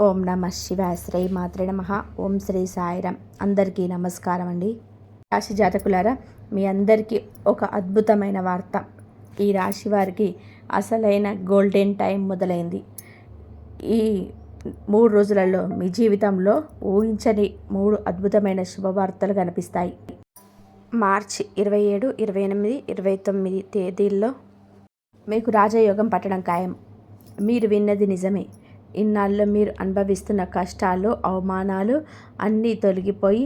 ఓం నమ శివాయ. శ్రీ మాత్రే నమః. ఓం శ్రీ సాయిరాం. అందరికీ నమస్కారం అండి. రాశి జాతకులారా, మీ అందరికీ ఒక అద్భుతమైన వార్త. ఈ రాశి వారికి అసలైన గోల్డెన్ టైం మొదలైంది. ఈ 3 రోజులలో మీ జీవితంలో ఊహించని 3 అద్భుతమైన శుభవార్తలు కనిపిస్తాయి. మార్చి 27, 28, 29 తేదీల్లో మీకు రాజయోగం పట్టడం ఖాయం. మీరు విన్నది నిజమే. ఇన్నాళ్ళు మీరు అనుభవిస్తున్న కష్టాలు, అవమానాలు అన్నీ తొలగిపోయి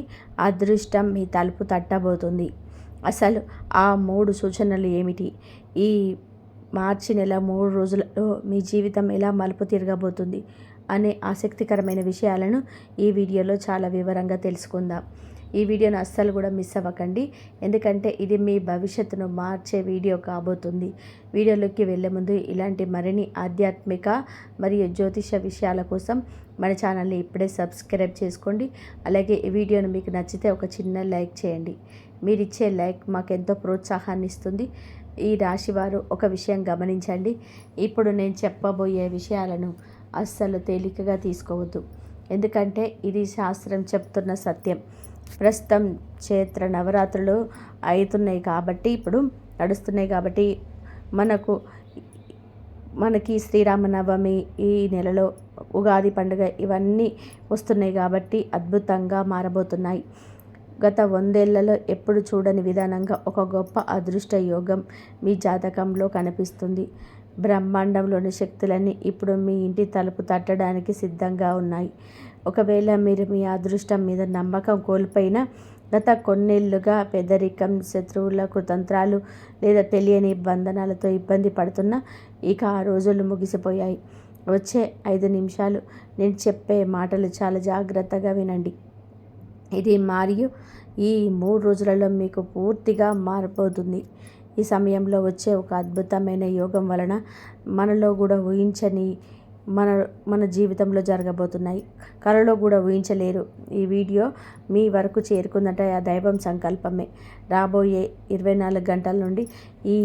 అదృష్టం మీ తలుపు తట్టబోతుంది. అసలు ఆ 3 సూచనలు ఏమిటి? ఈ మార్చి నెల 3 రోజులలో మీ జీవితం ఎలా మలుపు తిరగబోతుంది అనే ఆసక్తికరమైన విషయాలను ఈ వీడియోలో చాలా వివరంగా తెలుసుకుందాం. ఈ వీడియోను అస్సలు కూడా మిస్ అవ్వకండి, ఎందుకంటే ఇది మీ భవిష్యత్తును మార్చే వీడియో కాబోతుంది. వీడియోలోకి వెళ్ళే ముందు ఇలాంటి మరిన్ని ఆధ్యాత్మిక మరియు జ్యోతిష విషయాల కోసం మన ఛానల్ని ఇప్పుడే సబ్స్క్రైబ్ చేసుకోండి. అలాగే ఈ వీడియోను మీకు నచ్చితే ఒక చిన్న లైక్ చేయండి. మీరు ఇచ్చే లైక్ మాకెంతో ప్రోత్సాహాన్ని ఇస్తుంది. ఈ రాశివారు ఒక విషయం గమనించండి. ఇప్పుడు నేను చెప్పబోయే విషయాలను అస్సలు తేలికగా తీసుకోవద్దు, ఎందుకంటే ఇది శాస్త్రం చెప్తున్న సత్యం. ప్రస్తుతం చైత్ర నవరాత్రులు ఇప్పుడు నడుస్తున్నాయి కాబట్టి మనకి శ్రీరామనవమి, ఈ నెలలో ఉగాది పండుగ ఇవన్నీ వస్తున్నాయి కాబట్టి అద్భుతంగా మారబోతున్నాయి. గత 100 ఏళ్లలో ఎప్పుడు చూడని విధానంగా ఒక గొప్ప అదృష్ట యోగం మీ జాతకంలో కనిపిస్తుంది. బ్రహ్మాండంలోని శక్తులన్నీ ఇప్పుడు మీ ఇంటి తలుపు తట్టడానికి సిద్ధంగా ఉన్నాయి. ఒకవేళ మీరు మీ అదృష్టం మీద నమ్మకం కోల్పోయినా, గత కొన్నేళ్లుగా పేదరికం, శత్రువుల కుతంత్రాలు లేదా తెలియని బంధనాలతో ఇబ్బంది పడుతున్నా, ఇక ఆ రోజులు ముగిసిపోయాయి. వచ్చే 5 నిమిషాలు నేను చెప్పే మాటలు చాలా జాగ్రత్తగా వినండి. ఇది మరియు ఈ 3 రోజులలో మీకు పూర్తిగా మారిపోతుంది. ఈ సమయంలో వచ్చే ఒక అద్భుతమైన యోగం వలన మనలో కూడా ఊహించని మన జీవితంలో జరగబోతున్నాయి. కలలో కూడా ఊహించలేరు. ఈ వీడియో మీ వరకు చేరుకుందంటే ఆ దైవం సంకల్పమే. రాబోయే 24 గంటల నుండి ఈ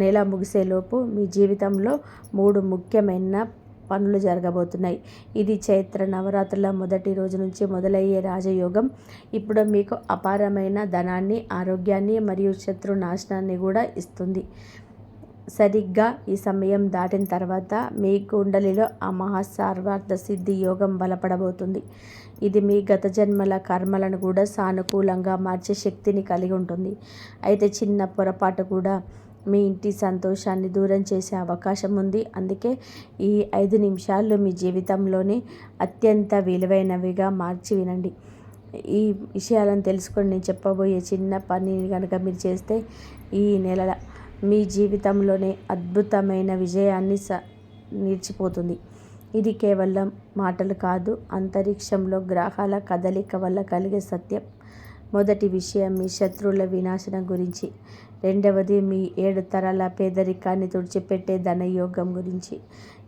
నెల ముగిసేలోపు మీ జీవితంలో 3 ముఖ్యమైన పనులు జరగబోతున్నాయి. ఇది చైత్ర నవరాత్రుల మొదటి రోజు నుంచి మొదలయ్యే రాజయోగం. ఇప్పుడు మీకు అపారమైన ధనాన్ని, ఆరోగ్యాన్ని మరియు శత్రు నాశనాన్ని కూడా ఇస్తుంది. సరిగ్గా ఈ సమయం దాటిన తర్వాత మీ కుండలిలో ఆ మహాసార్వార్థ సిద్ధి యోగం బలపడబోతుంది. ఇది మీ గత జన్మల కర్మలను కూడా సానుకూలంగా మార్చే శక్తిని కలిగి ఉంటుంది. అయితే చిన్న పొరపాటు కూడా మీ ఇంటి సంతోషాన్ని దూరం చేసే అవకాశం ఉంది. అందుకే ఈ 5 నిమిషాలు మీ జీవితంలోనే అత్యంత విలువైనవిగా మార్చి వినండి. ఈ విషయాలను తెలుసుకొని నేను చెప్పబోయే చిన్న పని కనుక మీరు చేస్తే ఈ నెల మీ జీవితంలోనే అద్భుతమైన విజయాన్ని నిలిచిపోతుంది. ఇది కేవలం మాటలు కాదు, అంతరిక్షంలో గ్రహాల కదలిక వల్ల కలిగే సత్యం. మొదటి విషయం మీ శత్రువుల వినాశనం గురించి. రెండవది మీ 7 తరాల పేదరికాన్ని తుడిచిపెట్టే ధనయోగం గురించి.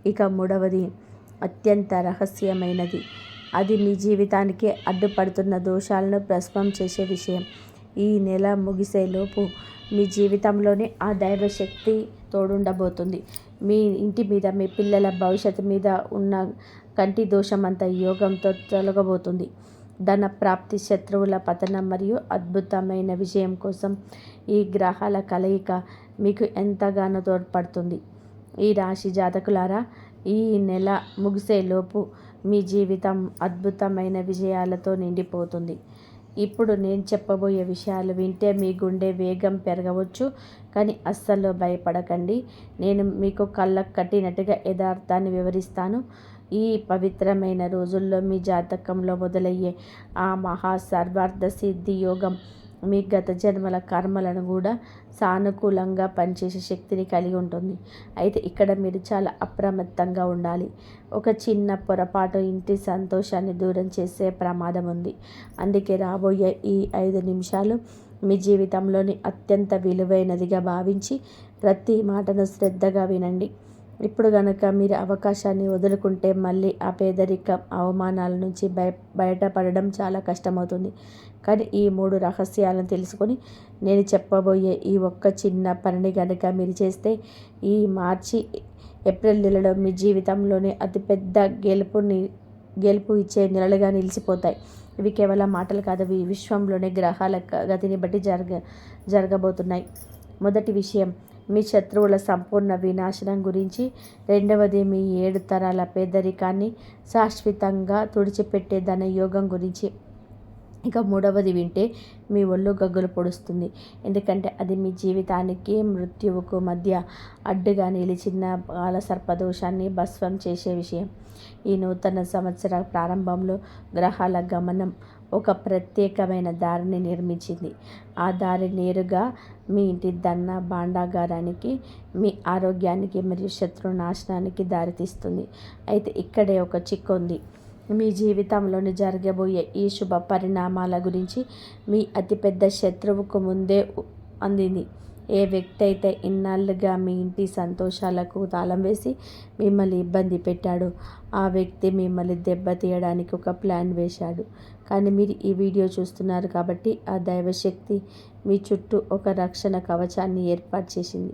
ఇక మూడవది అత్యంత రహస్యమైనది. అది మీ జీవితానికి అడ్డుపడుతున్న దోషాలను భస్మం చేసే విషయం. ఈ నెల ముగిసేలోపు మీ జీవితంలోనే ఆ దైవశక్తి తోడుండబోతుంది. మీ ఇంటి మీద, మీ పిల్లల భవిష్యత్తు మీద ఉన్న కంటి దోషమంతా యోగంతో తొలగబోతుంది. ధన ప్రాప్తి, శత్రువుల పతనం మరియు అద్భుతమైన విజయం కోసం ఈ గ్రహాల కలయిక మీకు ఎంతగానో తోడ్పడుతుంది. ఈ రాశి జాతకులారా, ఈ నెల ముగిసేలోపు మీ జీవితం అద్భుతమైన విజయాలతో నిండిపోతుంది. ఇప్పుడు నేను చెప్పబోయే విషయాలు వింటే మీ గుండె వేగం పెరగవచ్చు, కానీ అస్సలు భయపడకండి. నేను మీకు కళ్ళకు కట్టినట్టుగా యథార్థాన్ని వివరిస్తాను. ఈ పవిత్రమైన రోజుల్లో మీ జాతకంలో మొదలయ్యే ఆ మహాసర్వార్థ సిద్ధి యోగం మీ గత జన్మల కర్మలను కూడా సానుకూలంగా పనిచేసే శక్తిని కలిగి ఉంటుంది. అయితే ఇక్కడ మీరు చాలా అప్రమత్తంగా ఉండాలి. ఒక చిన్న పొరపాటు ఇంటి సంతోషాన్ని దూరం చేసే ప్రమాదం ఉంది. అందుకే రాబోయే ఈ 5 నిమిషాలు మీ జీవితంలోని అత్యంత విలువైనదిగా భావించి ప్రతి మాటను శ్రద్ధగా వినండి. ఇప్పుడు కనుక మీరు అవకాశాన్ని వదులుకుంటే మళ్ళీ ఆ పేదరికం, అవమానాల నుంచి బయటపడడం చాలా కష్టమవుతుంది. కానీ ఈ 3 రహస్యాలను తెలుసుకొని నేను చెప్పబోయే ఈ ఒక్క చిన్న పనిని కనుక మీరు చేస్తే ఈ మార్చి, ఏప్రిల్ నెలలో మీ జీవితంలోనే అతిపెద్ద గెలుపుని గెలుపు ఇచ్చే నెలలుగా నిలిచిపోతాయి. ఇవి కేవలం మాటలు కాదు, ఇవి విశ్వంలోని గ్రహాల గతిని బట్టి జరగబోతున్నాయి. మొదటి విషయం మీ శత్రువుల సంపూర్ణ వినాశనం గురించి. రెండవది మీ 7 తరాల పేదరికాన్ని శాశ్వతంగా తుడిచిపెట్టే ధనయోగం గురించి. ఇక మూడవది వింటే మీ ఒళ్ళు గగ్గులు పొడుస్తుంది. ఎందుకంటే అది మీ జీవితానికి మృత్యువుకు మధ్య అడ్డుగా నిలిచిన కాలసర్పదోషాన్ని భస్వం చేసే విషయం. ఈ నూతన సంవత్సర ప్రారంభంలో గ్రహాల గమనం ఒక ప్రత్యేకమైన దారిని నిర్మించింది. ఆ దారి నేరుగా మీ ఇంటి ధన భాండాగారానికి, మీ ఆరోగ్యానికి మరియు శత్రు నాశనానికి దారితీస్తుంది. అయితే ఇక్కడే ఒక చిక్కు ఉంది. మీ జీవితంలోని జరగబోయే ఈ శుభ పరిణామాల గురించి మీ అతిపెద్ద శత్రువుకు ముందే అందింది. ఏ వ్యక్తి అయితే ఇన్నాళ్ళుగా మీ ఇంటి సంతోషాలకు తాళం వేసి మిమ్మల్ని ఇబ్బంది పెట్టాడో ఆ వ్యక్తి మిమ్మల్ని దెబ్బతీయడానికి ఒక ప్లాన్ వేశాడు. కానీ మీరు ఈ వీడియో చూస్తున్నారు కాబట్టి ఆ దైవశక్తి మీ చుట్టూ ఒక రక్షణ కవచాన్ని ఏర్పాటు చేసింది.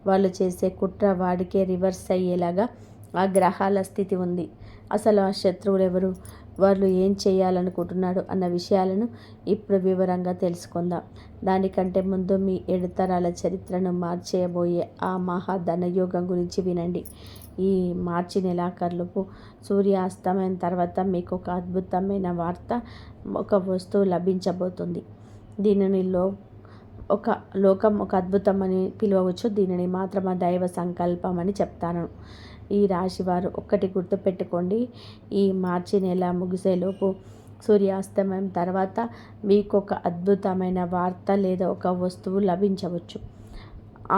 వాళ్ళు చేసే కుట్ర వాడికే రివర్స్ అయ్యేలాగా ఆ గ్రహాల స్థితి ఉంది. అసలు ఆ శత్రువులు ఎవరు, వాళ్ళు ఏం చేయాలనుకుంటున్నాడు అన్న విషయాలను ఇప్పుడు వివరంగా తెలుసుకుందాం. దానికంటే ముందు మీ 7 తరాల చరిత్రను మార్చేయబోయే ఆ మహాధనయోగం గురించి వినండి. ఈ మార్చి నెలాఖరులోపు సూర్యాస్తమయం తర్వాత మీకు ఒక అద్భుతమైన వార్త, ఒక వస్తువు లభించబోతుంది. దీనిని లోకం ఒక అద్భుతం అని పిలవచ్చు. దీనిని మాత్రం దైవ సంకల్పం అని చెప్తాను. ఈ రాశివారు ఒక్కటి గుర్తుపెట్టుకోండి. ఈ మార్చి నెల ముగిసేలోపు సూర్యాస్తమయం తర్వాత మీకు ఒక అద్భుతమైన వార్త లేదా ఒక వస్తువు లభించవచ్చు.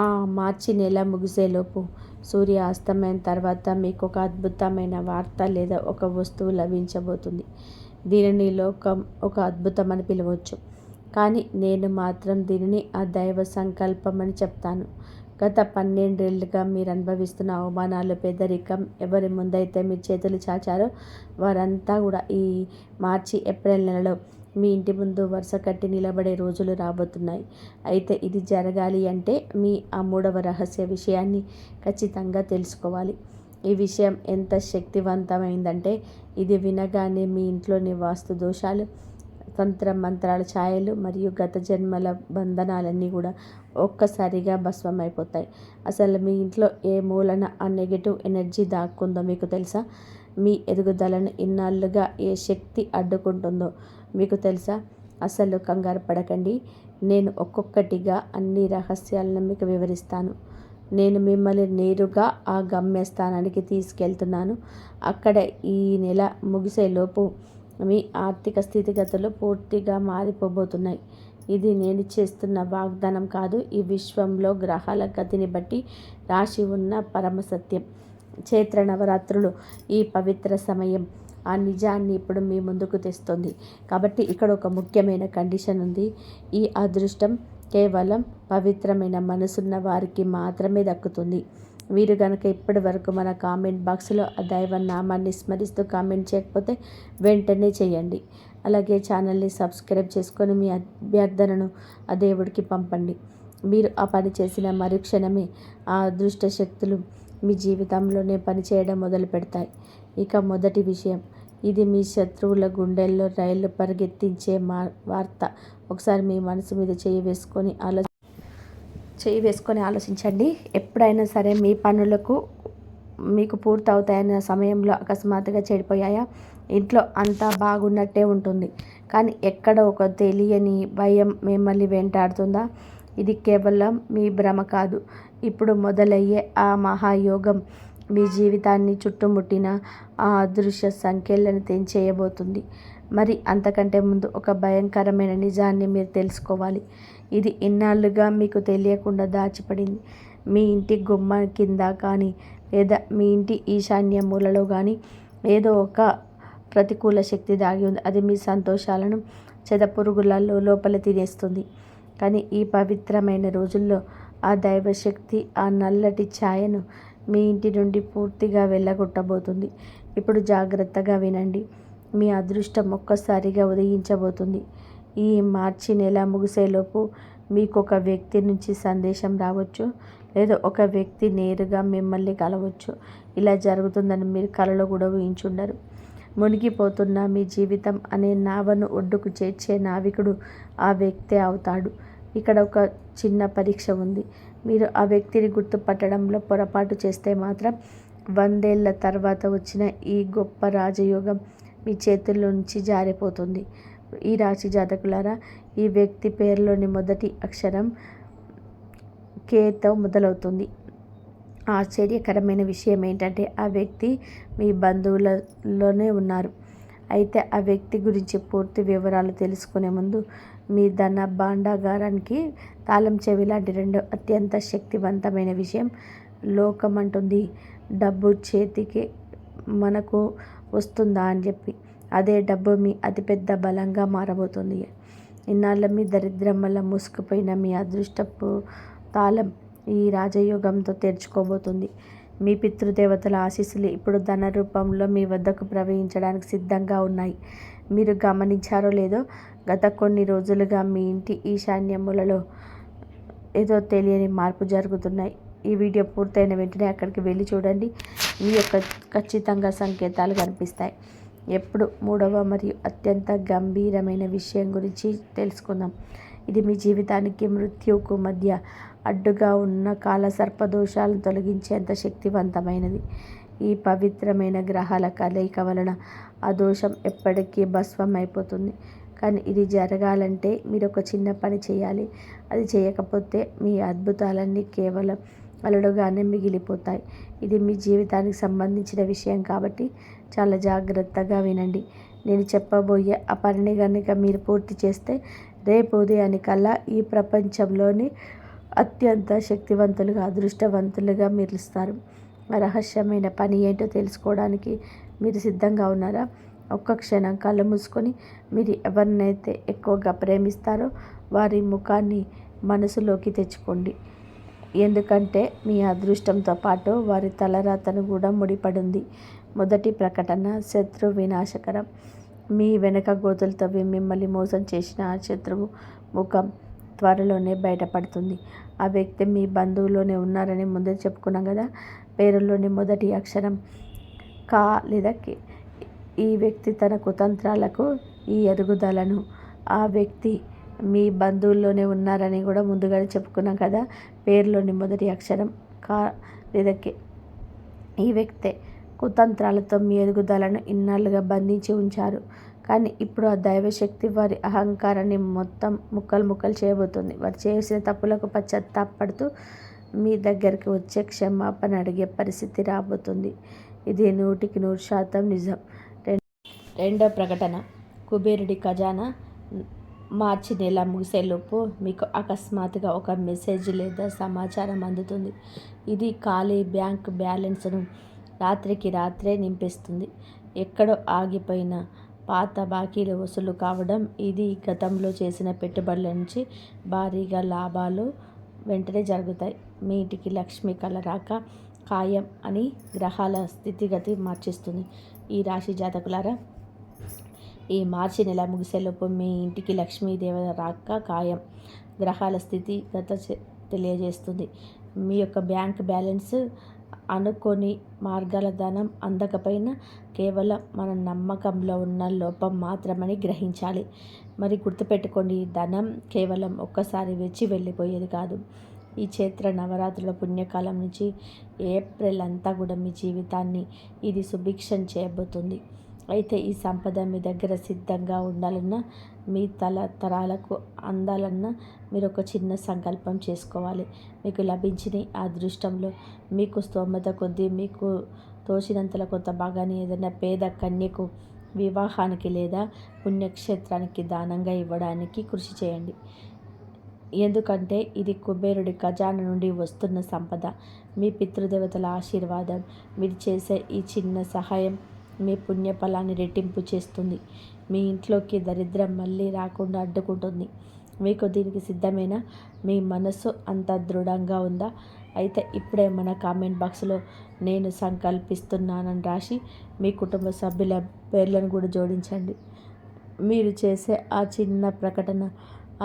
ఆ మార్చి నెల ముగిసేలోపు సూర్యాస్తమయం తర్వాత మీకు ఒక అద్భుతమైన వార్త లేదా ఒక వస్తువు లభించబోతుంది. దీనిని లోకం ఒక అద్భుతం అని పిలవచ్చు. కానీ నేను మాత్రం దీనిని ఆ దైవ సంకల్పం అని చెప్తాను. గత 12 ఏళ్లుగా మీరు అనుభవిస్తున్న అవమానాలు, పేదరికం, ఎవరి ముందైతే మీరు చేతులు చాచారో వారంతా కూడా ఈ మార్చి ఏప్రిల్ నెలలో మీ ఇంటి ముందు వరుస కట్టి నిలబడే రోజులు రాబోతున్నాయి. అయితే ఇది జరగాలి అంటే మీ ఆ 3వ రహస్య విషయాన్ని ఖచ్చితంగా తెలుసుకోవాలి. ఈ విషయం ఎంత శక్తివంతమైందంటే ఇది వినగానే మీ ఇంట్లోని వాస్తు దోషాలు, తంత్ర మంత్రాల ఛాయలు మరియు గత జన్మల బంధనాలన్నీ కూడా ఒక్కసారిగా భస్మమైపోతాయి. అసలు మీ ఇంట్లో ఏ మూలన ఆ నెగిటివ్ ఎనర్జీ దాక్కుందో మీకు తెలుసా? మీ ఎదుగుదలను ఇన్నాళ్ళుగా ఏ శక్తి అడ్డుకుంటుందో మీకు తెలుసా? అసలు కంగారు పడకండి. నేను ఒక్కొక్కటిగా అన్ని రహస్యాలను మీకు వివరిస్తాను. నేను మిమ్మల్ని నేరుగా ఆ గమ్యస్థానానికి తీసుకెళ్తున్నాను. అక్కడ ఈ నెల ముగిసేలోపు మీ ఆర్థిక స్థితిగతులు పూర్తిగా మారిపోబోతున్నాయి. ఇది నేను చేస్తున్న వాగ్దానం కాదు, ఈ విశ్వంలో గ్రహాల గతిని బట్టి రాశి ఉన్న పరమసత్యం. చైత్ర నవరాత్రులు ఈ పవిత్ర సమయం ఆ నిజాన్ని ఇప్పుడు మీ ముందుకు తెస్తుంది. కాబట్టి ఇక్కడ ఒక ముఖ్యమైన కండిషన్ ఉంది. ఈ అదృష్టం కేవలం పవిత్రమైన మనసున్న వారికి మాత్రమే దక్కుతుంది. మీరు కనుక ఇప్పటి వరకు మన కామెంట్ బాక్స్లో ఆ దైవ నామాన్ని స్మరిస్తూ కామెంట్ చేయకపోతే వెంటనే చేయండి. అలాగే ఛానల్ని సబ్స్క్రైబ్ చేసుకొని మీ అభ్యర్థనను ఆ దేవుడికి పంపండి. మీరు ఆ పని చేసిన మరుక్షణమే ఆ అదృష్ట శక్తులు మీ జీవితంలోనే పనిచేయడం మొదలు పెడతాయి. ఇక మొదటి విషయం, ఇది మీ శత్రువుల గుండెల్లో రైళ్లు పరిగెత్తించే వార్త. ఒకసారి మీ మనసు మీద చేయి వేసుకొని ఆలోచించండి. ఎప్పుడైనా సరే మీ పనులకు మీకు పూర్తవుతాయన్న సమయంలో అకస్మాత్తుగా చెడిపోయాయా? ఇంట్లో అంతా బాగున్నట్టే ఉంటుంది, కానీ ఎక్కడ ఒక తెలియని భయం మిమ్మల్ని వెంటాడుతుందా? ఇది కేవలం మీ భ్రమ కాదు. ఇప్పుడు మొదలయ్యే ఆ మహాయోగం మీ జీవితాన్ని చుట్టుముట్టిన ఆ అదృశ్య సంఖ్యలను తెంచేయబోతుంది. మరి అంతకంటే ముందు ఒక భయంకరమైన నిజాన్ని మీరు తెలుసుకోవాలి. ఇది ఇన్నాళ్ళుగా మీకు తెలియకుండా దాచిపడింది. మీ ఇంటి గుమ్మ కింద కానీ లేదా మీ ఇంటి ఈశాన్య మూలలో కానీ ఏదో ఒక ప్రతికూల శక్తి దాగి ఉంది. అది మీ సంతోషాలను చెదపురుగులలో లోపల తినేస్తుంది. కానీ ఈ పవిత్రమైన రోజుల్లో ఆ దైవశక్తి ఆ నల్లటి ఛాయను మీ ఇంటి నుండి పూర్తిగా వెళ్ళగొట్టబోతుంది. ఇప్పుడు జాగ్రత్తగా వినండి. మీ అదృష్టం ఒక్కసారిగా ఉదయించబోతుంది. ఈ మార్చి నెల ముగిసేలోపు మీకు ఒక వ్యక్తి నుంచి సందేశం రావచ్చు, లేదా ఒక వ్యక్తి నేరుగా మిమ్మల్ని కలవచ్చు. ఇలా జరుగుతుందని మీరు కలలో కూడా ఊహించుండరు. మునిగిపోతున్న మీ జీవితం అనే నావను ఒడ్డుకు చేర్చే నావికుడు ఆ వ్యక్తే అవుతాడు. ఇక్కడ ఒక చిన్న పరీక్ష ఉంది. మీరు ఆ వ్యక్తిని గుర్తుపట్టడంలో పొరపాటు చేస్తే మాత్రం 100 ఏళ్ల తర్వాత వచ్చిన ఈ గొప్ప రాజయోగం మీ చేతుల్లో నుంచి జారిపోతుంది. ఈ రాశి జాతకులారా, ఈ వ్యక్తి పేరులోని మొదటి అక్షరం కేతో మొదలవుతుంది. ఆశ్చర్యకరమైన విషయం ఏంటంటే ఆ వ్యక్తి మీ బంధువులలోనే ఉన్నారు. అయితే ఆ వ్యక్తి గురించి పూర్తి వివరాలు తెలుసుకునే ముందు మీ ధన భాండాగారానికి తాళం చెవి లాంటి రెండో అత్యంత శక్తివంతమైన విషయం లోకమంటుంది డబ్బు చేతికి మనకు వస్తుందా అని చెప్పి. అదే డబ్బు మీ అతిపెద్ద బలంగా మారబోతుంది. ఇన్నాళ్ళ మీ దరిద్రం వల్ల మూసుకుపోయిన మీ అదృష్టపు తాళం ఈ రాజయోగంతో తెరుచుకోబోతుంది. మీ పితృదేవతల ఆశీస్సులు ఇప్పుడు ధన రూపంలో మీ వద్దకు ప్రవహించడానికి సిద్ధంగా ఉన్నాయి. మీరు గమనించారో లేదో, గత కొన్ని రోజులుగా మీ ఇంటి ఈశాన్య మూలలో ఏదో తెలియని మార్పు జరుగుతున్నాయి. ఈ వీడియో పూర్తయిన వెంటనే అక్కడికి వెళ్ళి చూడండి. మీ యొక్క ఖచ్చితంగా సంకేతాలు కనిపిస్తాయి. ఎప్పుడు మూడవ మరియు అత్యంత గంభీరమైన విషయం గురించి తెలుసుకుందాం. ఇది మీ జీవితానికి మృత్యువుకు మధ్య అడ్డుగా ఉన్న కాలసర్పదోషాలను తొలగించేంత శక్తివంతమైనది. ఈ పవిత్రమైన గ్రహాల కలయిక వలన ఆ దోషం ఎప్పటికీ భస్మం అయిపోతుంది. కానీ ఇది జరగాలంటే మీరు ఒక చిన్న పని చేయాలి. అది చేయకపోతే మీ అద్భుతాలన్నీ కేవలం అలలుగానే మిగిలిపోతాయి. ఇది మీ జీవితానికి సంబంధించిన విషయం కాబట్టి చాలా జాగ్రత్తగా వినండి. నేను చెప్పబోయే ఆ పనిని కనుక మీరు పూర్తి చేస్తే రేపు ఉదయానికల్లా ఈ ప్రపంచంలోని అత్యంత శక్తివంతులుగా అదృష్టవంతులుగా మెరుస్తారు. రహస్యమైన పని ఏంటో తెలుసుకోవడానికి మీరు సిద్ధంగా ఉన్నారా? ఒక్క క్షణం కళ్ళు మూసుకొని మీరు ఎవరినైతే ఎక్కువగా ప్రేమిస్తారో వారి ముఖాన్ని మనసులోకి తెచ్చుకోండి. ఎందుకంటే మీ అదృష్టంతో పాటు వారి తలరాతను కూడా ముడిపడింది. మొదటి ప్రకటన శత్రు వినాశకరం. మీ వెనక గోతులు తవ్వి మిమ్మల్ని మోసం చేసిన ఆ శత్రువు ముఖం త్వరలోనే బయటపడుతుంది. ఆ వ్యక్తి మీ బంధువులోనే ఉన్నారని ముందే చెప్పుకున్నాం కదా. పేరులోని మొదటి అక్షరం కా లేదా కే. ఈ వ్యక్తి తన కుతంత్రాలకు ఈ ఎదుగుదలను ఆ వ్యక్తి మీ బంధువుల్లోనే ఉన్నారని కూడా ముందుగానే చెప్పుకున్నాం కదా. పేరులోని మొదటి అక్షరం కా లేదా కే. ఈ వ్యక్తే కుతంత్రాలతో మీ ఎదుగుదలను ఇన్నాళ్ళుగా బంధించి ఉంచారు. కానీ ఇప్పుడు ఆ దైవశక్తి వారి అహంకారాన్ని మొత్తం ముక్కలు ముక్కలు చేయబోతుంది. వారు చేసిన తప్పులకు పశ్చాత్తాపడుతూ మీ దగ్గరికి వచ్చే క్షమాపణ అడిగే పరిస్థితి రాబోతుంది. ఇది 100% నిజం. రెండో ప్రకటన కుబేరుడి ఖజానా. మార్చి నెల ముగిసేలోపు మీకు అకస్మాత్తుగా ఒక మెసేజ్ లేదా సమాచారం అందుతుంది. ఇది ఖాళీ బ్యాంక్ బ్యాలెన్స్ను రాత్రికి రాత్రే నింపేస్తుంది. ఎక్కడో ఆగిపోయిన పాత బాకీలు వసూలు కావడం, ఇది గతంలో చేసిన పెట్టుబడుల నుంచి భారీగా లాభాలు వెంటనే జరుగుతాయి. మీ ఇంటికి లక్ష్మి కల రాక ఖాయం అని గ్రహాల స్థితిగతి మార్చేస్తుంది. ఈ రాశి జాతకులారా, ఈ మార్చి నెల ముగిసేలోపు మీ ఇంటికి లక్ష్మీదేవి రాక ఖాయం. గ్రహాల స్థితిగత తెలియజేస్తుంది. మీ యొక్క బ్యాంక్ బ్యాలెన్స్ అనుకోని మార్గాల ధనం అందకపోయినా కేవలం మన నమ్మకంలో ఉన్న లోపం మాత్రమని గ్రహించాలి. మరి గుర్తుపెట్టుకోండి, ధనం కేవలం ఒక్కసారి వచ్చి వెళ్ళిపోయేది కాదు. ఈ చైత్ర నవరాత్రుల పుణ్యకాలం నుంచి ఏప్రిల్ అంతా కూడా మీ జీవితాన్ని ఇది సుభిక్షం చేయబోతుంది. అయితే ఈ సంపద మీ దగ్గర సిద్ధంగా ఉండాలన్నా, మీ తరాలకు అందాలన్నా మీరు ఒక చిన్న సంకల్పం చేసుకోవాలి. మీకు లభించిన ఆ అదృష్టంలో మీకు స్తోమత కొద్దీ మీకు తోచినంతలో కొంత భాగాన్ని ఏదైనా పేద కన్యకు వివాహానికి లేదా పుణ్యక్షేత్రానికి దానంగా ఇవ్వడానికి కృషి చేయండి. ఎందుకంటే ఇది కుబేరుడి ఖజానా నుండి వస్తున్న సంపద, మీ పితృదేవతల ఆశీర్వాదం. మీరు చేసే ఈ చిన్న సహాయం మీ పుణ్యఫలాన్ని రెట్టింపు చేస్తుంది. మీ ఇంట్లోకి దరిద్రం మళ్ళీ రాకుండా అడ్డుకుంటుంది. మీకు దీనికి సిద్ధమేనా? మీ మనసు అంత దృఢంగా ఉందా? అయితే ఇప్పుడే మన కామెంట్ బాక్స్లో నేను సంకల్పిస్తున్నానని రాసి మీ కుటుంబ సభ్యుల పేర్లను కూడా జోడించండి. మీరు చేసే ఆ చిన్న ప్రకటన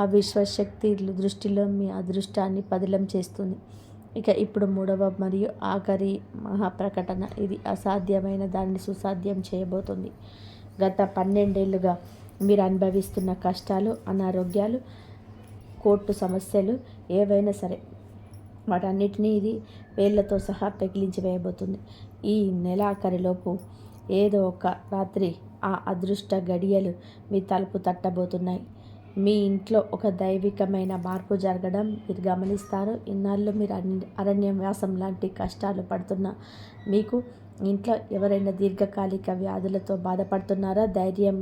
ఆ విశ్వశక్తి దృష్టిలో మీ అదృష్టాన్ని పదిలం చేస్తుంది. ఇక ఇప్పుడు మూడవ మరియు ఆఖరి మహాప్రకటన. ఇది అసాధ్యమైన దాన్ని సుసాధ్యం చేయబోతుంది. గత 12 ఏళ్లుగా మీరు అనుభవిస్తున్న కష్టాలు, అనారోగ్యాలు, కోర్టు సమస్యలు ఏవైనా సరే వాటన్నిటినీ ఇది వేళ్లతో సహా పెకిలించి వేయబోతుంది. ఈ నెలాఖరులోపు ఏదో ఒక రాత్రి ఆ అదృష్ట గడియలు మీ తలుపు తట్టబోతున్నాయి. మీ ఇంట్లో ఒక దైవికమైన మార్పు జరగడం మీరు గమనిస్తారు. ఇన్నాళ్ళు మీరు అరణ్యవాసం లాంటి కష్టాలు పడుతున్న మీకు ఇంట్లో ఎవరైనా దీర్ఘకాలిక వ్యాధులతో బాధపడుతున్నారా? ధైర్యం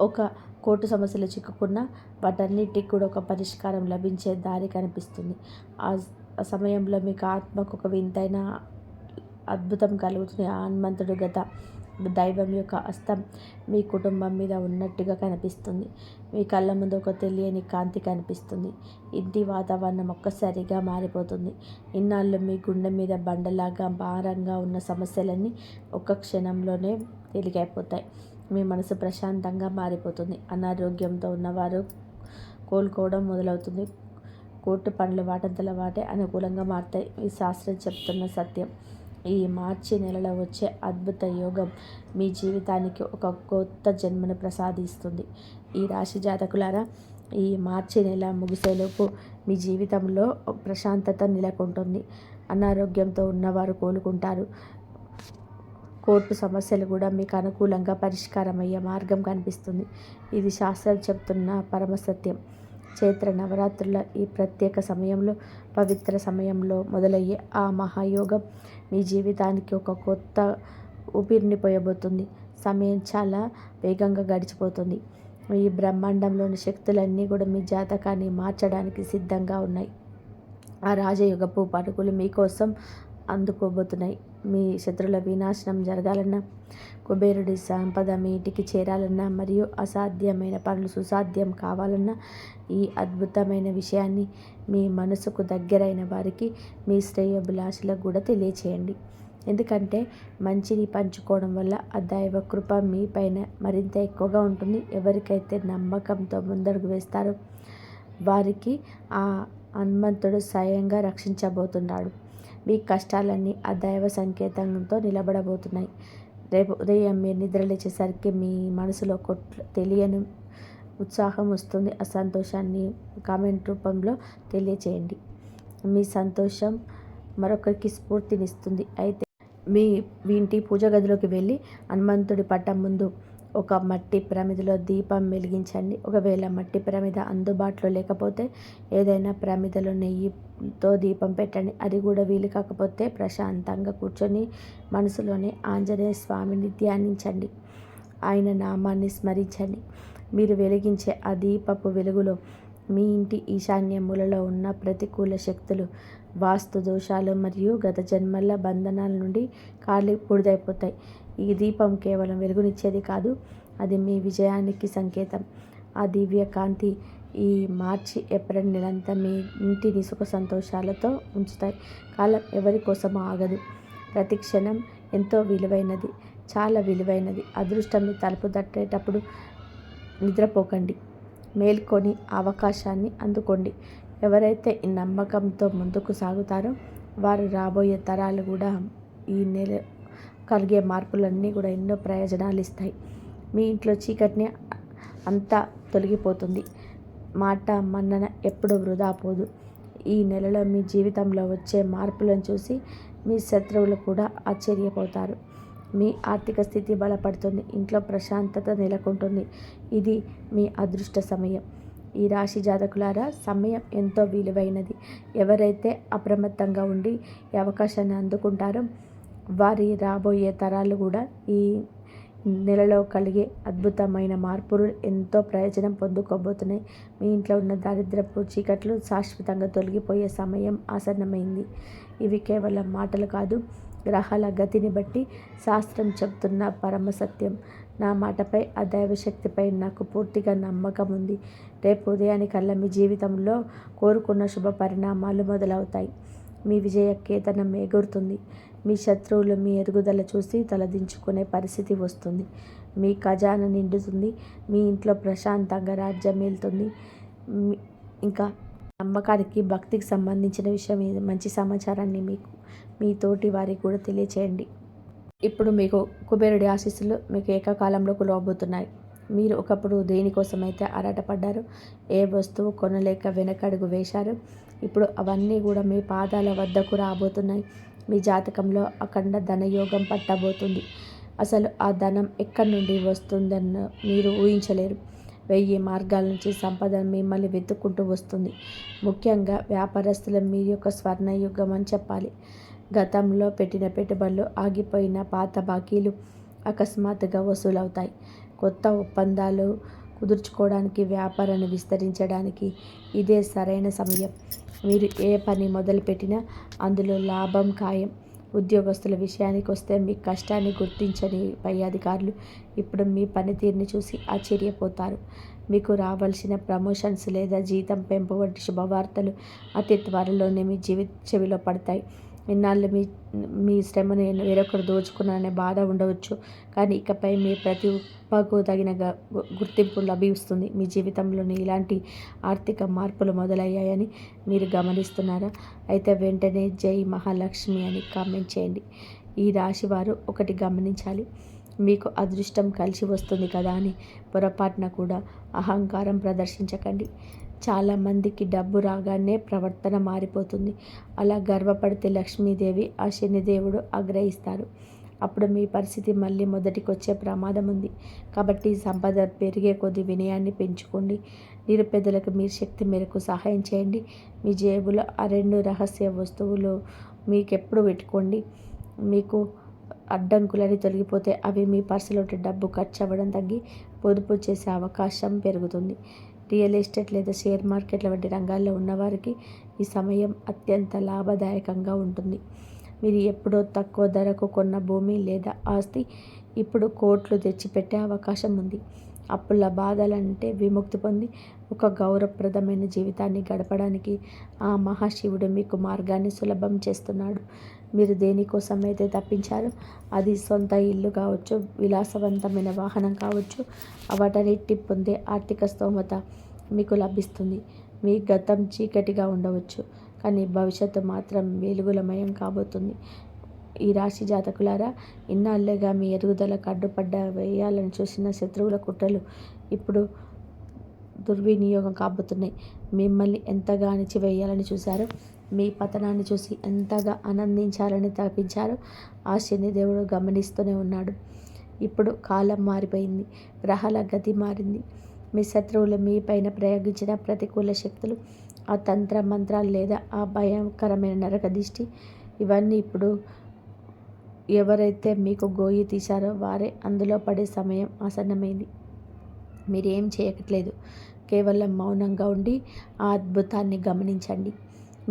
ఒక కోర్టు సమస్యలు చిక్కుకున్న వాటన్నిటికి కూడా ఒక పరిష్కారం లభించే దారి కనిపిస్తుంది. ఆ సమయంలో మీకు ఆత్మకు ఒక వింతైన అద్భుతం కలుగుతుంది. ఆ హనుమంతుడు గత దైవం యొక్క హస్తం మీ కుటుంబం మీద ఉన్నట్టుగా కనిపిస్తుంది. మీ కళ్ళ ముందు ఒక తెలియని కాంతి కనిపిస్తుంది. ఇంటి వాతావరణం ఒక్కసారిగా మారిపోతుంది. ఇన్నాళ్ళు మీ గుండె మీద బండలాగా భారంగా ఉన్న సమస్యలన్నీ ఒక్క క్షణంలోనే తేలికైపోతాయి. మీ మనసు ప్రశాంతంగా మారిపోతుంది. అనారోగ్యంతో ఉన్నవారు కోలుకోవడం మొదలవుతుంది. కోర్టు పనులు వాటంతల వాటే అనుకూలంగా మారుతాయి. ఈ శాస్త్రం చెప్తున్న సత్యం. ఈ మార్చి నెలలో వచ్చే అద్భుత యోగం మీ జీవితానికి ఒక కొత్త జన్మను ప్రసాదిస్తుంది. ఈ రాశి జాతకులారా, ఈ మార్చి నెల ముగిసేలోపు మీ జీవితంలో ప్రశాంతత నెలకొంటుంది. అనారోగ్యంతో ఉన్నవారు కోలుకుంటారు. కోర్టు సమస్యలు కూడా మీకు అనుకూలంగా పరిష్కారం అయ్యే మార్గం కనిపిస్తుంది. ఇది శాస్త్రం చెప్తున్న పరమసత్యం. చైత్ర నవరాత్రుల ఈ ప్రత్యేక సమయంలో, పవిత్ర సమయంలో మొదలయ్యే ఆ మహాయోగం మీ జీవితానికి ఒక కొత్త ఊపిరిని పోయబోతుంది. సమయం చాలా వేగంగా గడిచిపోతుంది. ఈ బ్రహ్మాండంలోని శక్తులన్నీ కూడా మీ జాతకాన్ని మార్చడానికి సిద్ధంగా ఉన్నాయి. ఆ రాజయోగపు పరుగులు మీకోసం అందుకోబోతున్నాయి. మీ శత్రువుల వినాశనం జరగాలన్నా, కుబేరుడి సంపద మీ ఇంటికి చేరాలన్నా, మరియు అసాధ్యమైన పనులు సుసాధ్యం కావాలన్నా ఈ అద్భుతమైన విషయాన్ని మీ మనసుకు దగ్గరైన వారికి, మీ శ్రేయోభిలాషులకు కూడా తెలియచేయండి. ఎందుకంటే మంచిని పంచుకోవడం వల్ల ఆ దైవ కృప మీ పైన మరింత ఎక్కువగా ఉంటుంది. ఎవరికైతే నమ్మకంతో ముందడుగు వేస్తారో వారికి ఆ హనుమంతుడు స్వయంగా రక్షించబోతున్నాడు. మీ కష్టాలన్నీ ఆ దైవ సంకేతంతో నిలబడబోతున్నాయి. రేపు ఉదయం మీరు నిద్రలేచేసరికి మీ మనసులో తెలియని ఉత్సాహం వస్తుంది. ఆ సంతోషాన్ని కామెంట్ రూపంలో తెలియచేయండి. మీ సంతోషం మరొకరికి స్ఫూర్తినిస్తుంది. అయితే మీ ఇంటి పూజ గదిలోకి వెళ్ళి హనుమంతుడి పటం ముందు ఒక మట్టి ప్రమిదలో దీపం వెలిగించండి. ఒకవేళ మట్టి ప్రమిద అందుబాటులో లేకపోతే ఏదైనా ప్రమిదలో నెయ్యితో దీపం పెట్టండి. అది కూడా వీలు కాకపోతే ప్రశాంతంగా కూర్చొని మనసులోనే ఆంజనేయ స్వామిని ధ్యానించండి. ఆయన నామాన్ని స్మరించండి. మీరు వెలిగించే ఆ దీపపు వెలుగులో మీ ఇంటి ఈశాన్య మూలలో ఉన్న ప్రతికూల శక్తులు, వాస్తు దోషాలు మరియు గత జన్మల బంధనాల నుండి ఖాళీ బూడిదైపోతాయి. ఈ దీపం కేవలం వెలుగునిచ్చేది కాదు, అది మీ విజయానికి సంకేతం. ఆ దివ్య కాంతి ఈ మార్చి ఏప్రిల్ నెలంతా మీ ఇంటిని సుఖ సంతోషాలతో ఉంచుతాయి. కాలం ఎవరి కోసమో ఆగదు. ప్రతి క్షణం ఎంతో విలువైనది, చాలా విలువైనది. అదృష్టం మీ తలుపు తట్టేటప్పుడు నిద్రపోకండి. మేల్కొని అవకాశాన్ని అందుకోండి. ఎవరైతే ఈ నమ్మకంతో ముందుకు సాగుతారో వారు రాబోయే తరాలు కూడా ఈ నెల కలిగే మార్పులన్నీ కూడా ఎన్నో ప్రయోజనాలు ఇస్తాయి. మీ ఇంట్లో చీకటిని అంతా తొలగిపోతుంది. మాట మన్నన ఎప్పుడు వృధా పోదు. ఈ నెలలో మీ జీవితంలో వచ్చే మార్పులను చూసి మీ శత్రువులు కూడా ఆశ్చర్యపోతారు. మీ ఆర్థిక స్థితి బలపడుతుంది. ఇంట్లో ప్రశాంతత నెలకొంటుంది. ఇది మీ అదృష్ట సమయం. ఈ రాశి జాతకులారా, సమయం ఎంతో విలువైనది. ఎవరైతే అప్రమత్తంగా ఉండి ఈ అవకాశాన్ని అందుకుంటారో వారి రాబోయే తరాలు కూడా ఈ నెలలో కలిగే అద్భుతమైన మార్పులు ఎంతో ప్రయోజనం పొందుకోబోతున్నాయి. మీ ఇంట్లో ఉన్న దారిద్ర్యపు చీకట్లు శాశ్వతంగా తొలగిపోయే సమయం ఆసన్నమైంది. ఇవి కేవలం మాటలు కాదు, గ్రహాల గతిని బట్టి శాస్త్రం చెబుతున్న పరమసత్యం. నా మాటపై, ఆ దైవశక్తిపై నాకు పూర్తిగా నమ్మకం ఉంది. రేపు ఉదయానికల్లా మీ జీవితంలో కోరుకున్న శుభ పరిణామాలు మొదలవుతాయి. మీ విజయ కేతనం ఎగురుతుంది. మీ శత్రువులు మీ ఎదుగుదల చూసి తలదించుకునే పరిస్థితి వస్తుంది. మీ ఖజానా నిండుతుంది. మీ ఇంట్లో ప్రశాంతంగా రాజ్యం ఏలుతుంది. ఇంకా నమ్మకానికి, భక్తికి సంబంధించిన విషయం ఇది. మంచి సమాచారాన్ని మీకు మీ తోటి వారికి కూడా తెలియచేయండి. ఇప్పుడు మీకు కుబేరుడి ఆశీస్సులు మీకు ఏకకాలంలో కులవబోతున్నాయి. మీరు ఒకప్పుడు దేనికోసమైతే ఆరాటపడ్డారో, ఏ వస్తువు కొనలేక వెనకడుగు వేశారో, ఇప్పుడు అవన్నీ కూడా మీ పాదాల వద్దకు రాబోతున్నాయి. మీ జాతకంలో అఖండ ధనయోగం పట్టబోతుంది. అసలు ఆ ధనం ఎక్కడి నుండి వస్తుందన్న మీరు ఊహించలేరు. 1000 మార్గాల నుంచి సంపద మిమ్మల్ని వెతుక్కుంటూ వస్తుంది. ముఖ్యంగా వ్యాపారస్తులు మీ యొక్క స్వర్ణయుగం అని చెప్పాలి. గతంలో పెట్టిన పెట్టుబడులు, ఆగిపోయిన పాత బాకీలు అకస్మాత్తుగా వసూలవుతాయి. కొత్త ఒప్పందాలు కుదుర్చుకోవడానికి, వ్యాపారాన్ని విస్తరించడానికి ఇదే సరైన సమయం. మీరు ఏ పని మొదలుపెట్టినా అందులో లాభం ఖాయం. ఉద్యోగస్తుల విషయానికి వస్తే మీ కష్టాన్ని గుర్తించని పై అధికారులు ఇప్పుడు మీ పనితీరుని చూసి ఆశ్చర్యపోతారు. మీకు రావాల్సిన ప్రమోషన్స్ లేదా జీతం పెంపు వంటి శుభవార్తలు అతి త్వరలోనే మీ చెవిలో పడతాయి. ఇన్నాళ్ళు మీ మీ శ్రమను వేరొకరు దోచుకున్నారనే బాధ ఉండవచ్చు. కానీ ఇకపై మీ ప్రతిభకు తగిన గుర్తింపు లభిస్తుంది. మీ జీవితంలోని ఇలాంటి ఆర్థిక మార్పులు మొదలయ్యాయని మీరు గమనిస్తున్నారా? అయితే వెంటనే జై మహాలక్ష్మి అని కామెంట్ చేయండి. ఈ రాశి వారు ఒకటి గమనించాలి. మీకు అదృష్టం కలిసి వస్తుంది కదా అని పొరపాటున కూడా అహంకారం ప్రదర్శించకండి. చాలామందికి డబ్బు రాగానే ప్రవర్తన మారిపోతుంది. అలా గర్వపడితే లక్ష్మీదేవి, ఆ శనిదేవుడు ఆగ్రహిస్తారు. అప్పుడు మీ పరిస్థితి మళ్ళీ మొదటికి వచ్చే ప్రమాదం ఉంది. కాబట్టి సంపద పెరిగే కొద్ది వినయాన్ని పెంచుకోండి. నిరుపేదలకు మీ శక్తి మేరకు సహాయం చేయండి. మీ జేబులో ఆ 2 రహస్య వస్తువులు మీకెప్పుడు పెట్టుకోండి. మీకు అడ్డంకులని తొలగిపోతే అవి మీ పర్సులో డబ్బు ఖర్చు అవ్వడం తగ్గి పొదుపు చేసే అవకాశం పెరుగుతుంది. రియల్ ఎస్టేట్ లేదా షేర్ మార్కెట్ల వంటి రంగాల్లో ఉన్నవారికి ఈ సమయం అత్యంత లాభదాయకంగా ఉంటుంది. మీరు ఎప్పుడో తక్కువ ధరకు కొన్న భూమి లేదా ఆస్తి ఇప్పుడు కోట్లు తెచ్చిపెట్టే అవకాశం ఉంది. అప్పుల బాధలంటే విముక్తి పొంది ఒక గౌరవప్రదమైన జీవితాన్ని గడపడానికి ఆ మహాశివుడు మీకు మార్గాన్ని సులభం చేస్తున్నాడు. మీరు దేనికోసమైతే తప్పించారో అది సొంత ఇల్లు కావచ్చు, విలాసవంతమైన వాహనం కావచ్చు, వాటన్నిటి పొందే ఆర్థిక స్తోమత మీకు లభిస్తుంది. మీ గతం చీకటిగా ఉండవచ్చు, కానీ భవిష్యత్తు మాత్రం వెలుగులమయం కాబోతుంది. ఈ రాశి జాతకులారా, ఇన్నాళ్ళుగా మీ ఎదుగుదలకు అడ్డుపడ్డ వేయాలని చూసిన శత్రువుల కుట్రలు ఇప్పుడు దుర్వినియోగం కాబోతున్నాయి. మిమ్మల్ని ఎంతగా అణిచివేయాలని చూశారో, మీ పతనాన్ని చూసి ఎంతగా ఆనందించాలని తప్పించారో ఆ శనిదేవుడు గమనిస్తూనే ఉన్నాడు. ఇప్పుడు కాలం మారిపోయింది. గ్రహాల గతి మారింది. మీ శత్రువులు మీ పైన ప్రయోగించిన ప్రతికూల శక్తులు, ఆ తంత్ర మంత్రాలు లేదా ఆ భయంకరమైన నరక దిష్టి, ఇవన్నీ ఇప్పుడు ఎవరైతే మీకు గోయి తీశారో వారే అందులో పడే సమయం ఆసన్నమైంది. మీరేం చేయట్లేదు, కేవలం మౌనంగా ఉండి ఆ అద్భుతాన్ని గమనించండి.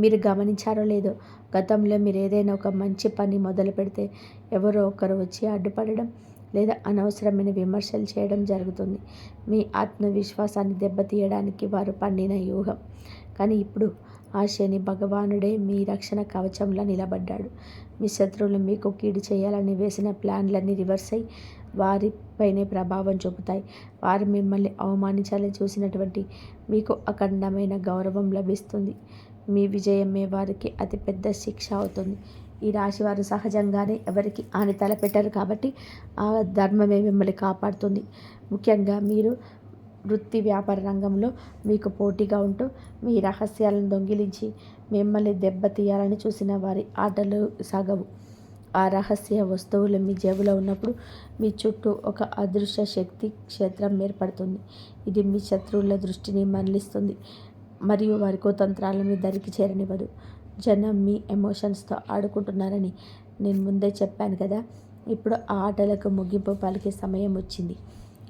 మీరు గమనించారో లేదో, గతంలో మీరు ఏదైనా ఒక మంచి పని మొదలు పెడితే ఎవరో ఒకరు వచ్చి అడ్డుపడడం లేదా అనవసరమైన విమర్శలు చేయడం జరుగుతుంది. మీ ఆత్మవిశ్వాసాన్ని దెబ్బతీయడానికి వారు పండిన వ్యూహం. కానీ ఇప్పుడు ఆ శని భగవానుడే మీ రక్షణ కవచంలా నిలబడ్డాడు. మీ శత్రువులు మీకు కీడు చేయాలని వేసిన ప్లాన్లన్నీ రివర్స్ అయి వారిపైనే ప్రభావం చూపుతాయి. వారు మిమ్మల్ని అవమానించాలని చూసినటువంటి మీకు అఖండమైన గౌరవం లభిస్తుంది. మీ విజయమే వారికి అతిపెద్ద శిక్ష అవుతుంది. ఈ రాశివారు సహజంగానే ఎవరికి హాని తలపెట్టారు కాబట్టి ఆ ధర్మమే మిమ్మల్ని కాపాడుతుంది. ముఖ్యంగా మీరు వృత్తి వ్యాపార రంగంలో మీకు పోటీగా ఉంటూ మీ రహస్యాలను దొంగిలించి మిమ్మల్ని దెబ్బతీయాలని చూసిన వారి ఆటలు సాగవు. ఆ రహస్య వస్తువులు మీ జేబులో ఉన్నప్పుడు మీ చుట్టూ ఒక అదృశ్య శక్తి క్షేత్రం ఏర్పడుతుంది. ఇది మీ శత్రువుల దృష్టిని మరలిస్తుంది మరియు వారి కుతంత్రాల మీ దరికి చేరనివ్వదు. జనం మీ ఎమోషన్స్తో ఆడుకుంటున్నారని నేను ముందే చెప్పాను కదా. ఇప్పుడు ఆ ఆటలకు ముగింపు పలికే సమయం వచ్చింది.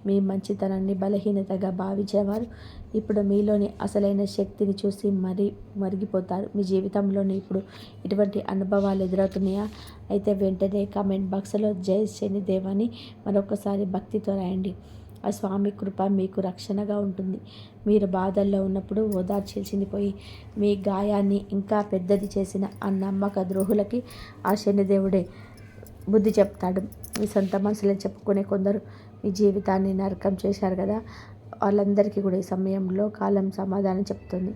మీ మంచితనాన్ని బలహీనతగా భావించేవారు ఇప్పుడు మీలోని అసలైన శక్తిని చూసి మరిగిపోతారు. మీ జీవితంలోని ఇప్పుడు ఇటువంటి అనుభవాలు ఎదురవుతున్నాయా? అయితే వెంటనే కామెంట్ బాక్స్లో జై శనిదేవ్ అని మరొకసారి భక్తితో రాయండి. ఆ స్వామి కృప మీకు రక్షణగా ఉంటుంది. మీరు బాధల్లో ఉన్నప్పుడు ఓదార్చాల్సింది పోయి మీ గాయాన్ని ఇంకా పెద్దది చేసిన ఆ నమ్మక ద్రోహులకి ఆ శనిదేవుడే బుద్ధి చెప్తాడు. మీ సొంత మనసులో చెప్పుకునే కొందరు మీ జీవితాన్ని నరకం చేశారు కదా. వాళ్ళందరికీ కూడా ఈ సమయంలో కాలం సమాధానం చెప్తుంది.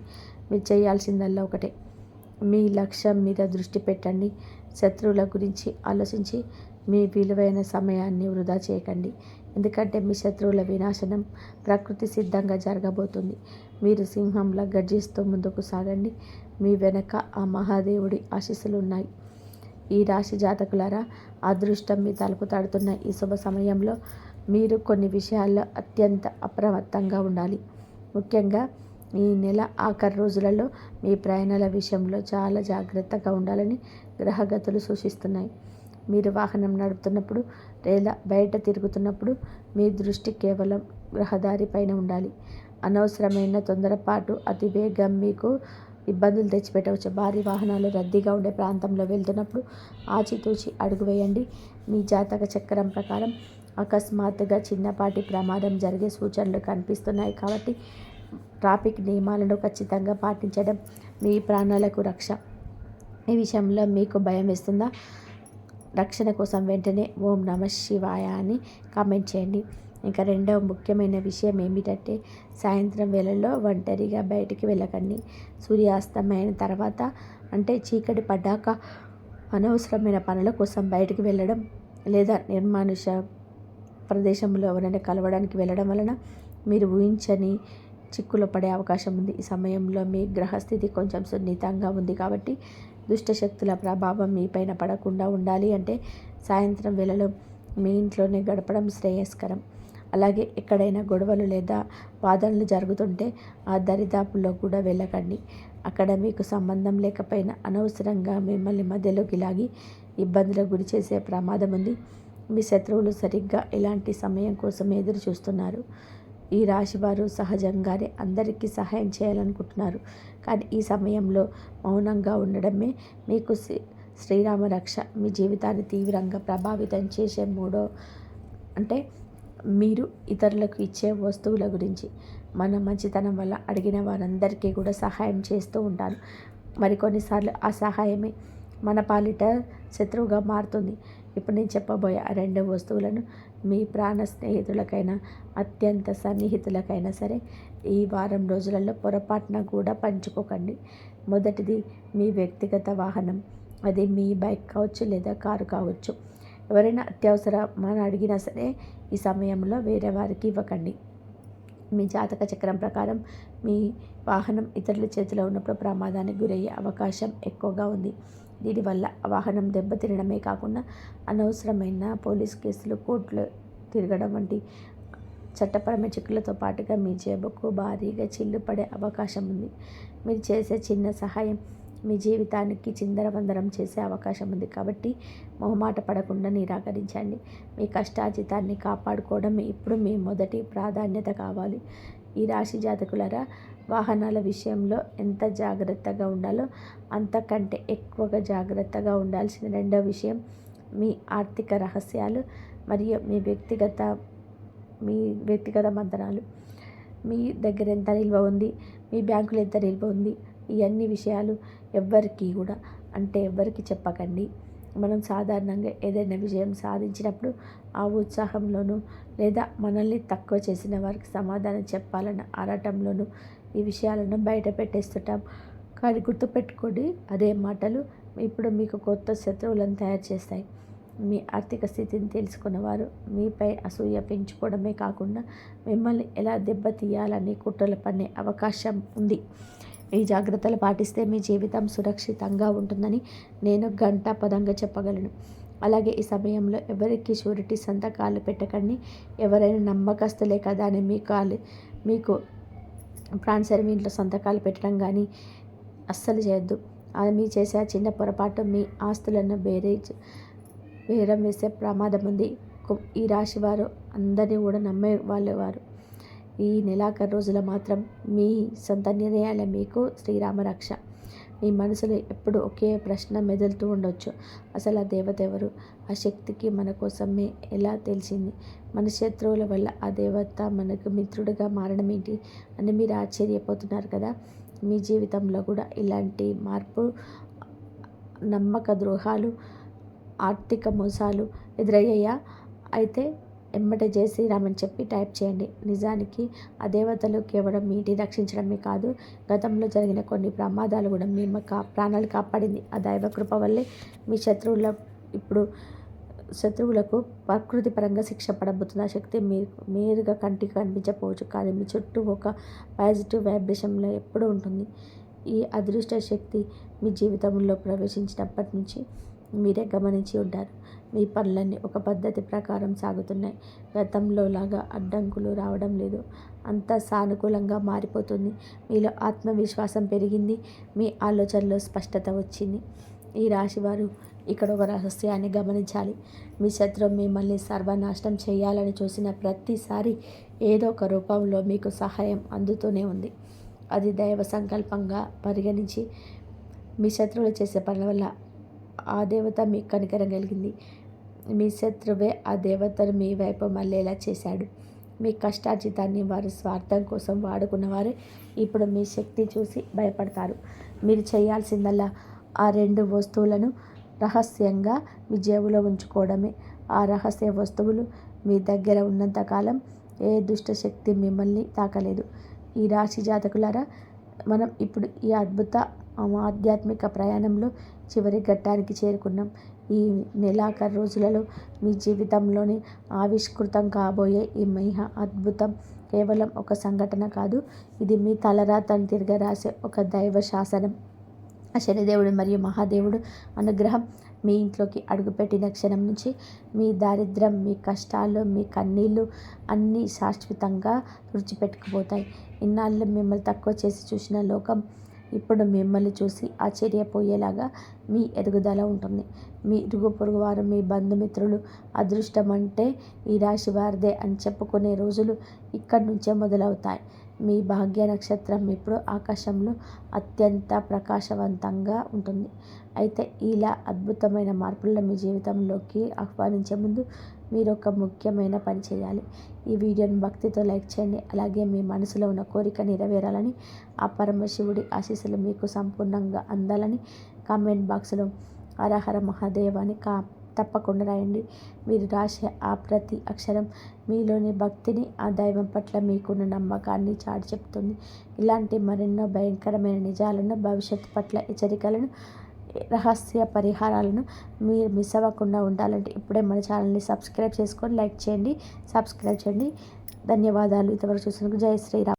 మీరు చేయాల్సిందల్లా ఒకటే, మీ లక్ష్యం మీద దృష్టి పెట్టండి. శత్రువుల గురించి ఆలోచించి మీ విలువైన సమయాన్ని వృధా చేయకండి. ఎందుకంటే మీ శత్రువుల వినాశనం ప్రకృతి సిద్ధంగా జరగబోతుంది. మీరు సింహంలా గర్జిస్తూ ముందుకు సాగండి. మీ వెనక ఆ మహాదేవుడి ఆశీస్సులు ఉన్నాయి. ఈ రాశి జాతకులారా, అదృష్టం మీ తలుపు తడుతున్న ఈ శుభ సమయంలో మీరు కొన్ని విషయాల్లో అత్యంత అప్రమత్తంగా ఉండాలి. ముఖ్యంగా ఈ నెల ఆఖరి రోజులలో మీ ప్రయాణాల విషయంలో చాలా జాగ్రత్తగా ఉండాలని గ్రహగతులు సూచిస్తున్నాయి. మీరు వాహనం నడుపుతున్నప్పుడు లేదా బయట తిరుగుతున్నప్పుడు మీ దృష్టి కేవలం రహదారి పైన ఉండాలి. అనవసరమైన తొందరపాటు, అతి వేగం మీకు ఇబ్బందులు తెచ్చిపెట్టవచ్చు. భారీ వాహనాలు రద్దీగా ఉండే ప్రాంతంలో వెళ్తున్నప్పుడు ఆచితూచి అడుగు వేయండి. మీ జాతక చక్రం ప్రకారం అకస్మాత్తుగా చిన్నపాటి ప్రమాదం జరిగే సూచనలు కనిపిస్తున్నాయి కాబట్టి ట్రాఫిక్ నియమాలను ఖచ్చితంగా పాటించడం మీ ప్రాణాలకు రక్ష. ఈ విషయంలో మీకు భయం వేస్తుందా? రక్షణ కోసం వెంటనే ఓం నమః శివాయ అని కామెంట్ చేయండి. ఇంకా రెండవ ముఖ్యమైన విషయం ఏమిటంటే, సాయంత్రం వేళల్లో ఒంటరిగా బయటికి వెళ్ళకండి. సూర్యాస్తమైన తర్వాత, అంటే చీకటి పడ్డాక అనవసరమైన పనుల కోసం బయటికి వెళ్ళడం లేదా నిర్మానుష ప్రదేశంలో ఎవరైనా కలవడానికి వెళ్ళడం వలన మీరు ఊహించని చిక్కులో పడే అవకాశం ఉంది. ఈ సమయంలో మీ గ్రహస్థితి కొంచెం సున్నితంగా ఉంది కాబట్టి దుష్టశక్తుల ప్రభావం మీపైన పడకుండా ఉండాలి అంటే సాయంత్రం వేళలో మీ ఇంట్లోనే గడపడం శ్రేయస్కరం. అలాగే ఎక్కడైనా గొడవలు లేదా వాదనలు జరుగుతుంటే ఆ దరిదాపుల్లో కూడా వెళ్ళకండి. అక్కడ మీకు సంబంధం లేకపోయినా అనవసరంగా మిమ్మల్ని మధ్యలోకి లాగి ఇబ్బందులకు గురి చేసే ప్రమాదం ఉంది. మీ శత్రువులు సరిగ్గా ఇలాంటి సమయం కోసం ఎదురు చూస్తున్నారు. ఈ రాశివారు సహజంగానే అందరికీ సహాయం చేయాలనుకుంటున్నారు. కానీ ఈ సమయంలో మౌనంగా ఉండడమే మీకు శ్రీరామ రక్ష. మీ జీవితాన్ని తీవ్రంగా ప్రభావితం చేసే అంటే మీరు ఇతరులకు ఇచ్చే వస్తువుల గురించి. మన మంచితనం వల్ల అడిగిన వారందరికీ కూడా సహాయం చేస్తూ ఉంటాను. మరికొన్నిసార్లు ఆ సహాయమే మన పాలిట శత్రువుగా మారుతుంది. ఇప్పుడు నేను చెప్పబోయే ఆ 2 వస్తువులను మీ ప్రాణ స్నేహితులకైనా అత్యంత సన్నిహితులకైనా సరే ఈ వారం రోజులలో పొరపాటున కూడా పంచుకోకండి. మొదటిది మీ వ్యక్తిగత వాహనం. అది మీ బైక్ కావచ్చు లేదా కారు కావచ్చు. ఎవరైనా అత్యవసరమని అడిగినా సరే ఈ సమయంలో వేరే వారికి ఇవ్వకండి. మీ జాతక చక్రం ప్రకారం మీ వాహనం ఇతరుల చేతిలో ఉన్నప్పుడు ప్రమాదానికి గురయ్యే అవకాశం ఎక్కువగా ఉంది. దీనివల్ల వాహనం దెబ్బతినడమే కాకుండా అనవసరమైన పోలీస్ కేసులు, కోర్టులు తిరగడం వంటి చట్టపరమైన చిక్కులతో పాటుగా మీ జేబుకు భారీగా చిల్లు పడే అవకాశం ఉంది. మీరు చేసే చిన్న సహాయం మీ జీవితానికి చిందరవందరం చేసే అవకాశం ఉంది కాబట్టి మొహమాట పడకుండా నిరాకరించండి. మీ కష్టార్జితాన్ని కాపాడుకోవడం ఇప్పుడు మీ మొదటి ప్రాధాన్యత కావాలి. ఈ రాశి జాతకులారా, వాహనాల విషయంలో ఎంత జాగ్రత్తగా ఉండాలో అంతకంటే ఎక్కువగా జాగ్రత్తగా ఉండాల్సిన రెండో విషయం మీ ఆర్థిక రహస్యాలు మరియు మీ వ్యక్తిగత మంతనాలు. మీ దగ్గర ఎంత నిల్వ ఉంది, మీ బ్యాంకులో ఎంత నిల్వ ఉంది, ఈ అన్ని విషయాలు ఎవ్వరికి చెప్పకండి. మనం సాధారణంగా ఏదైనా విజయం సాధించినప్పుడు ఆ ఉత్సాహంలోనూ లేదా మనల్ని తక్కువ చేసిన వారికి సమాధానం చెప్పాలన్న ఆరాటంలోనూ ఈ విషయాలను బయట పెట్టేస్తుంటాం. కానీ గుర్తుపెట్టుకోండి, అదే మాటలు ఇప్పుడు మీకు కొత్త శత్రువులను తయారు చేస్తాయి. మీ ఆర్థిక స్థితిని తెలుసుకున్నవారు మీపై అసూయ పెంచుకోవడమే కాకుండా మిమ్మల్ని ఎలా దెబ్బతీయాలని కుట్రలు పన్నే అవకాశం ఉంది. ఈ జాగ్రత్తలు పాటిస్తే మీ జీవితం సురక్షితంగా ఉంటుందని నేను ఘంటాపథంగా చెప్పగలను. అలాగే ఈ సమయంలో ఎవరికి షూరిటీ సంతకాలు పెట్టకండి. ఎవరైనా నమ్మకస్తులే కదా అని మీకు ప్రాన్సర్ మీ ఇంట్లో సంతకాలు పెట్టడం కానీ అస్సలు చేయొద్దు. అది మీరు చేసే ఆ చిన్న పొరపాటు మీ ఆస్తులను బేరం వేసే ప్రమాదం ఉంది. ఈ రాశి వారు అందరినీ కూడా నమ్మే వాళ్ళేవారు. ఈ నెలాఖరు రోజులు మాత్రం మీ సొంత నిర్ణయాలే మీకు శ్రీరామ రక్ష. మీ మనసులో ఎప్పుడు ఒకే ప్రశ్న మెదులుతూ ఉండొచ్చు. అసలు ఆ దేవత ఎవరు? ఆ శక్తికి మన కోసమే ఎలా తెలిసింది? మన శత్రువుల వల్ల ఆ దేవత మనకు మిత్రుడిగా మారడం ఏంటి అని మీరు ఆశ్చర్యపోతున్నారు కదా. మీ జీవితంలో కూడా ఇలాంటి మార్పు, నమ్మక ద్రోహాలు, ఆర్థిక మోసాలు ఎదురయ్యాయా? అయితే ఎమ్మటే జై శ్రీరామ్ అని చెప్పి టైప్ చేయండి. నిజానికి ఆ దేవతలు కేవలం మీ ఇంటిని రక్షించడమే కాదు, గతంలో జరిగిన కొన్ని ప్రమాదాలు కూడా మీ ప్రాణాలు కాపాడింది. ఆ దైవ కృప వల్లే మీ శత్రువులకు ప్రకృతి పరంగా శిక్ష పడబోతుంది. ఆ శక్తి మీరుగా కంటికి కనిపించకపోవచ్చు, కానీ మీ చుట్టూ ఒక పాజిటివ్ వైబ్రేషన్లో ఎప్పుడూ ఉంటుంది. ఈ అదృష్ట శక్తి మీ జీవితంలో ప్రవేశించినప్పటి నుంచి మీరే గమనించి ఉంటారు. మీ పనులన్నీ ఒక పద్ధతి ప్రకారం సాగుతున్నాయి. గతంలో లాగా అడ్డంకులు రావడం లేదు. అంతా సానుకూలంగా మారిపోతుంది. మీలో ఆత్మవిశ్వాసం పెరిగింది. మీ ఆలోచనలో స్పష్టత వచ్చింది. ఈ రాశివారు ఇక్కడ ఒక రహస్యాన్ని గమనించాలి. మీ శత్రువు మిమ్మల్ని సర్వనాశనం చేయాలని చూసిన ప్రతిసారి ఏదో ఒక రూపంలో మీకు సహాయం అందుతూనే ఉంది. అది దైవ సంకల్పంగా పరిగణించి మీ శత్రువులు చేసే పనుల వల్ల ఆ దేవత మీకు కనికరం కలిగింది. మీ శత్రువే ఆ దేవతను మీ వైపు మళ్ళేలా చేశాడు. మీ కష్టార్జితాన్ని వారి స్వార్థం కోసం వాడుకున్నవారే ఇప్పుడు మీ శక్తి చూసి భయపడతారు. మీరు చేయాల్సిందల్లా ఆ 2 వస్తువులను రహస్యంగా మీ జేబులో ఉంచుకోవడమే. ఆ రహస్య వస్తువులు మీ దగ్గర ఉన్నంతకాలం ఏ దుష్ట శక్తి మిమ్మల్ని తాకలేదు. ఈ రాశి జాతకులారా, మనం ఇప్పుడు ఈ అద్భుత ఆధ్యాత్మిక ప్రయాణంలో చివరి ఘట్టానికి చేరుకున్నాం. ఈ నెలాఖరు రోజులలో మీ జీవితంలోని ఆవిష్కృతం కాబోయే ఈ అద్భుతం కేవలం ఒక సంఘటన కాదు, ఇది మీ తలరాతను తిరగరాసే ఒక దైవ శాసనం. ఆ శనిదేవుడు మరియు మహాదేవుడు అనుగ్రహం మీ ఇంట్లోకి అడుగుపెట్టిన క్షణం నుంచి మీ దారిద్ర్యం, మీ కష్టాలు, మీ కన్నీళ్ళు అన్నీ శాశ్వతంగా తుడిచిపెట్టుకుపోతాయి. ఇన్నాళ్ళు మిమ్మల్ని తక్కువ చేసి చూసిన లోకం ఇప్పుడు మిమ్మల్ని చూసి ఆశ్చర్యపోయేలాగా మీ ఎదుగుదల ఉంటుంది. మీ ఇరుగు పొరుగు వారు, మీ బంధుమిత్రులు అదృష్టం అంటే ఈ రాశి వారిదే అని చెప్పుకునే రోజులు ఇక్కడి నుంచే మొదలవుతాయి. మీ భాగ్య నక్షత్రం ఇప్పుడు ఆకాశంలో అత్యంత ప్రకాశవంతంగా ఉంటుంది. అయితే ఇలా అద్భుతమైన మార్పులను మీ జీవితంలోకి ఆహ్వానించే ముందు మీరు ఒక ముఖ్యమైన పని చేయాలి. ఈ వీడియోని భక్తితో లైక్ చేయండి. అలాగే మీ మనసులో ఉన్న కోరిక నెరవేరాలని, ఆ పరమశివుడి ఆశీస్సులు మీకు సంపూర్ణంగా అందాలని కామెంట్ బాక్స్లో హరహర మహాదేవ్ అని తప్పకుండా రాయండి. మీరు రాసే ఆ ప్రతి అక్షరం మీలోని భక్తిని, ఆ దైవం పట్ల మీకున్న నమ్మకాన్ని చాటి చెప్తుంది. ఇలాంటి మరెన్నో భయంకరమైన నిజాలను, భవిష్యత్తు పట్ల హెచ్చరికలను, రహస్య పరిహారాలను మీరు మిస్ అవ్వకుండా ఉండాలంటే ఇప్పుడే మన ఛానల్ని సబ్స్క్రైబ్ చేసుకొని లైక్ చేయండి, సబ్స్క్రైబ్ చేయండి. ధన్యవాదాలు. ఇంతవరకు చూసినందుకు. జై శ్రీరామ్.